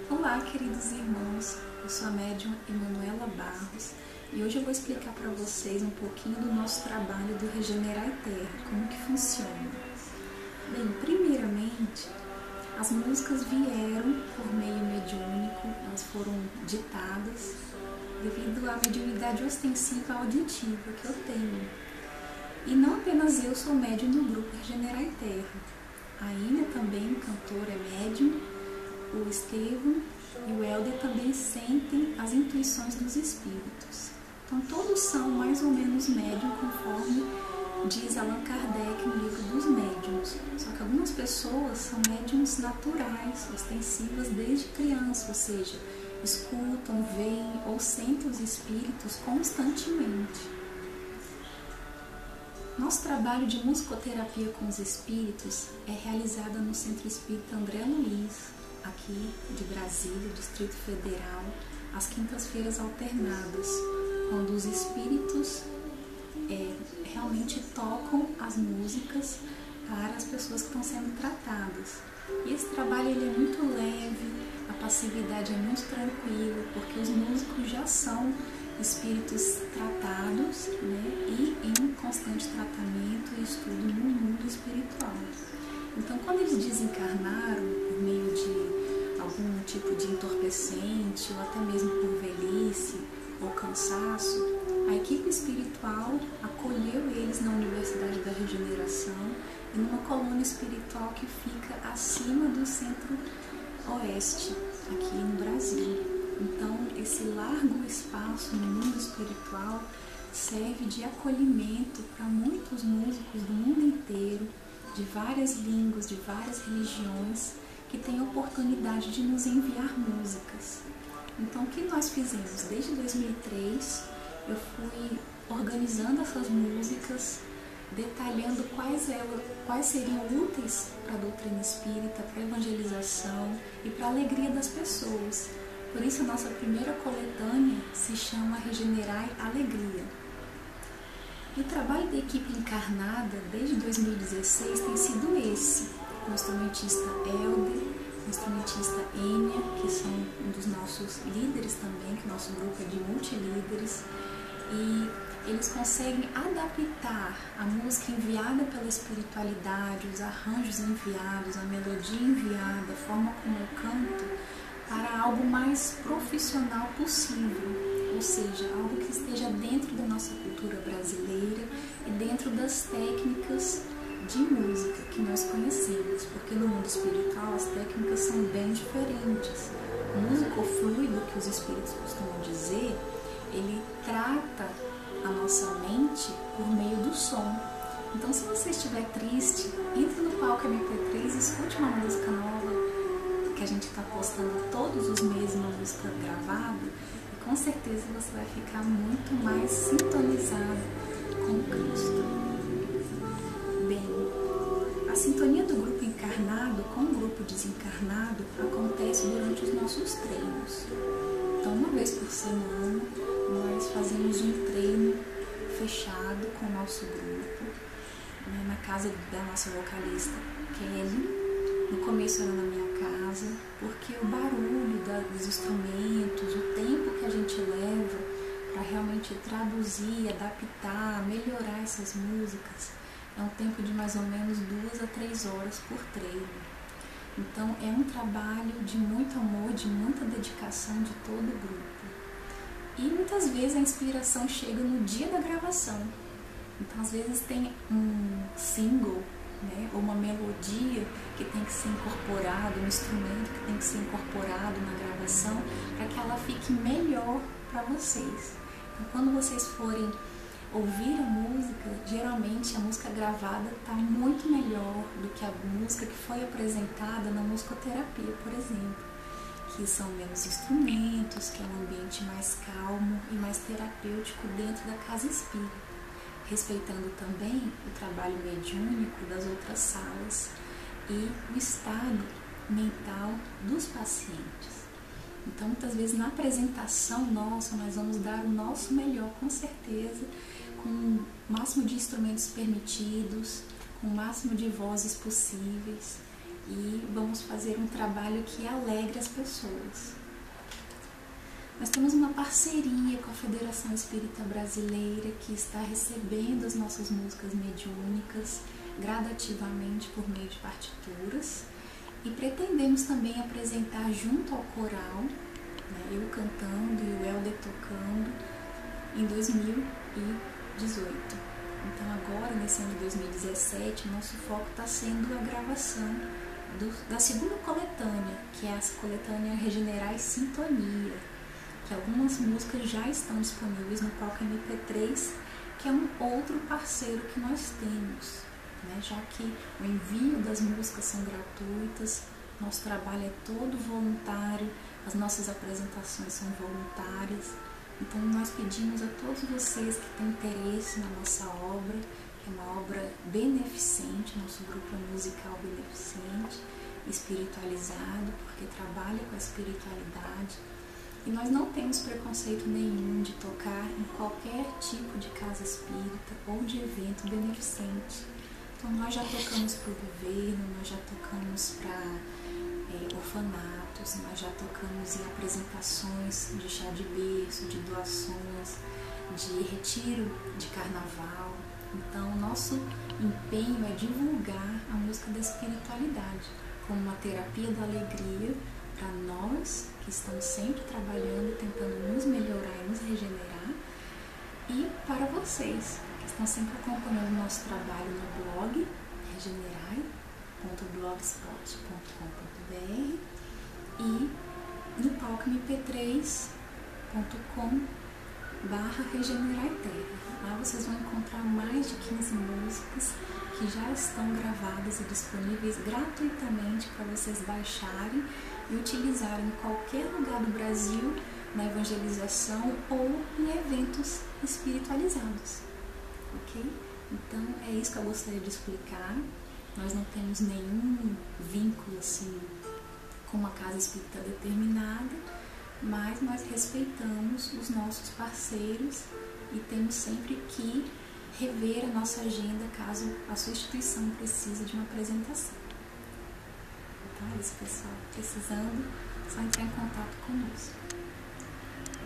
Olá, queridos irmãos, eu sou a médium Emanuela Barros e hoje eu vou explicar para vocês um pouquinho do nosso trabalho do Regenerar Terra, como que funciona. Bem, primeiramente, as músicas vieram por meio mediúnico, elas foram ditadas devido à mediunidade ostensiva auditiva que eu tenho. E não apenas eu sou médium no grupo Regenerar Terra, a Ina também, o cantor, é médium, o Estevam e o Helder também sentem as intuições dos espíritos. Então todos são mais ou menos médium, conforme diz Allan Kardec no livro dos médiuns. Só que algumas pessoas são médiums naturais, ostensivas desde criança, ou seja, escutam, veem ou sentem os espíritos constantemente. Nosso trabalho de musicoterapia com os espíritos é realizado no Centro Espírita André Luiz, aqui de Brasília, Distrito Federal, às quintas-feiras alternadas, quando os espíritos realmente tocam as músicas para as pessoas que estão sendo tratadas. E esse trabalho ele é muito leve, a passividade é muito tranquila, porque os músicos já são espíritos tratados, e em constante tratamento e estudo no mundo espiritual. Então, quando eles desencarnaram por meio de algum tipo de entorpecente ou até mesmo por velhice ou cansaço, a equipe espiritual acolheu eles na Universidade da Regeneração e numa colônia espiritual que fica acima do Centro-Oeste, aqui no Brasil. Então, esse largo espaço no mundo espiritual serve de acolhimento para muitos músicos do mundo inteiro, de várias línguas, de várias religiões, que têm a oportunidade de nos enviar músicas. Então, o que nós fizemos? Desde 2003, eu fui organizando essas músicas, detalhando quais seriam úteis para a doutrina espírita, para a evangelização e para a alegria das pessoas. Por isso, a nossa primeira coletânea se chama Regenerar Alegria. E o trabalho da equipe encarnada desde 2016 tem sido esse. O instrumentista Helder, o instrumentista Enia, que são um dos nossos líderes também, que o nosso grupo é de multilíderes, e eles conseguem adaptar a música enviada pela espiritualidade, os arranjos enviados, a melodia enviada, a forma como eu canto, para algo mais profissional possível, ou seja, algo que esteja dentro da nossa cultura brasileira e dentro das técnicas de música que nós conhecemos, porque no mundo espiritual as técnicas são bem diferentes. O músico fluido, que os espíritos costumam dizer, ele trata a nossa mente por meio do som. Então, se você estiver triste, entre no palco MP3 e escute uma música nova, que a gente está postando todos os meses uma música gravada, e com certeza você vai ficar muito mais sintonizado com Cristo. Bem, a sintonia do grupo encarnado com o grupo desencarnado acontece durante os nossos treinos. Então, uma vez por semana, nós fazemos um treino fechado com o nosso grupo, na casa da nossa vocalista Kelly. No começo era na minha casa, porque o barulho dos instrumentos, o tempo que a gente leva para realmente traduzir, adaptar, melhorar essas músicas, é um tempo de mais ou menos 2 a 3 horas por treino. Então é um trabalho de muito amor, de muita dedicação de todo o grupo. E muitas vezes a inspiração chega no dia da gravação. Então às vezes tem um single, ou uma melodia que tem que ser incorporado, um instrumento que tem que ser incorporado na gravação para que ela fique melhor para vocês. Então, quando vocês forem ouvir a música, geralmente a música gravada está muito melhor do que a música que foi apresentada na musicoterapia, por exemplo, que são menos instrumentos, que é um ambiente mais calmo e mais terapêutico dentro da casa espírita, respeitando também o trabalho mediúnico das outras salas e o estado mental dos pacientes. Então, muitas vezes na apresentação nossa, nós vamos dar o nosso melhor, com certeza, com o máximo de instrumentos permitidos, com o máximo de vozes possíveis. e vamos fazer um trabalho que alegre as pessoas. Nós temos uma parceria com a Federação Espírita Brasileira, que está recebendo as nossas músicas mediúnicas gradativamente por meio de partituras, e pretendemos também apresentar junto ao coral, né, eu cantando e o Helder tocando, em 2018. Então agora, nesse ano de 2017, nosso foco está sendo a gravação da segunda coletânea, que é a coletânea Regenerar e Sintonia, que algumas músicas já estão disponíveis no Palco MP3, que é um outro parceiro que nós temos, né? Já que o envio das músicas são gratuitas, nosso trabalho é todo voluntário, as nossas apresentações são voluntárias. Então nós pedimos a todos vocês que têm interesse na nossa obra, que é uma obra beneficente, nosso grupo é musical beneficente, espiritualizado, porque trabalha com a espiritualidade. E nós não temos preconceito nenhum de tocar em qualquer tipo de casa espírita ou de evento beneficente. Então nós já tocamos para o governo, nós já tocamos para orfanatos, nós já tocamos em apresentações de chá de berço, de doações, de retiro de carnaval. Então nosso empenho é divulgar a música da espiritualidade como uma terapia da alegria para nós que estamos sempre trabalhando, tentando nos melhorar e nos regenerar, e para vocês que estão sempre acompanhando o nosso trabalho no blog regenerai.blogspot.com.br e no palcomp3.com/regenerarterra. Lá vocês vão encontrar mais de 15 músicas que já estão gravadas e disponíveis gratuitamente para vocês baixarem e utilizarem em qualquer lugar do Brasil na evangelização ou em eventos espiritualizados, ok? Então é isso que eu gostaria de explicar. Nós não temos nenhum vínculo assim com uma casa espírita determinada, mas nós respeitamos os nossos parceiros e temos sempre que rever a nossa agenda caso a sua instituição precise de uma apresentação. Então é isso, pessoal. Precisando, só entrar em contato conosco.